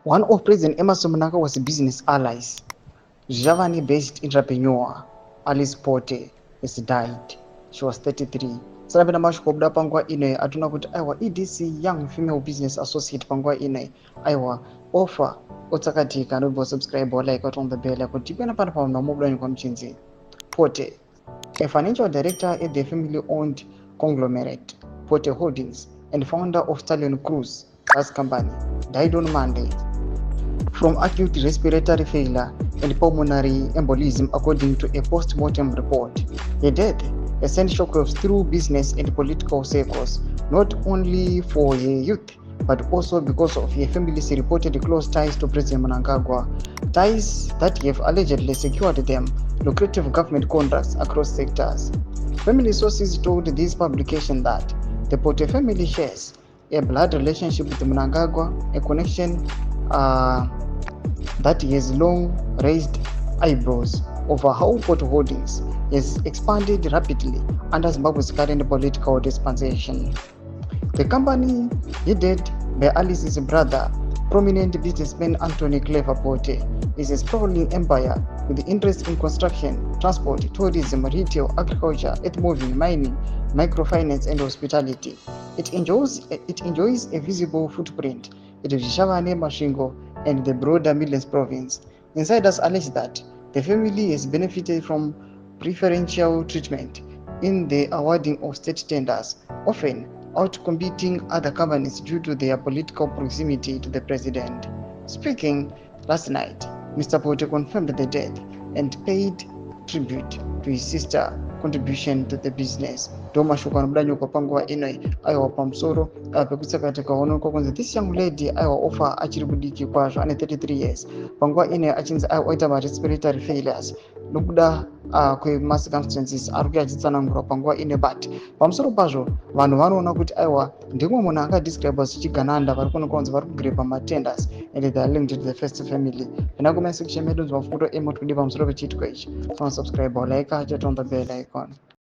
One of President Emerson Mnangagwa's business allies, Javani-based entrepreneur Alice Porte, has died. She was 33. Sarabina mashkobda pangwa ine atuna kuti aiwa EDC young female business associate pangwa ine aiwa offer otsakatika no subscribe or like on the bell kuti pena pana pa nomobla kwa mchinzi. Porte, a financial director at the family-owned conglomerate Porte Holdings and founder of Stallion Cruise Bus Company, died on Monday from acute respiratory failure and pulmonary embolism, according to a post-mortem report. The death has sent shockwaves through business and political circles, not only for her youth, but also because of her family's reported close ties to President Mnangagwa, ties that have allegedly secured them lucrative government contracts across sectors. Family sources told this publication that the Porte family shares a blood relationship with Mnangagwa, a connection that has long raised eyebrows over how Porte Holdings has expanded rapidly under Zimbabwe's current political dispensation. The company headed by Alice's brother, prominent businessman Anthony Clever Porte, is a sprawling empire with interest in construction, transport, tourism, retail, agriculture, earth-moving, mining, microfinance, and hospitality. It enjoys a visible footprint in Shavane, Mashingo, and the broader Midlands province. Insiders allege that the family has benefited from preferential treatment in the awarding of state tenders, often outcompeting other companies due to their political proximity to the president. Speaking last night, Mr. Porte confirmed the death and paid tribute to his sister's contribution to the business. Doma shukana mdanyo kwa pangwa inoi aiwa pamsoro pekutsa katika honoko kwanza. This young lady aiwa offer achiri kudiki kwazvo ane 33 years. Pangwa ine achinzi aiwa oita respiratory failures nokuda kwema circumstances ari kuyachitsanangura pangwa ine, but pamusoro pazvo vanhu vanoona kuti aiwa ndimwe munhu angadescribe sechigananda vari kunokonza vari kugirepa matenders and they are linked to the first family. Pena comment section medu nzwa fundo emote kudi pamusoro pechiitwa ichi. Subscribe or like, turn on the bell icon.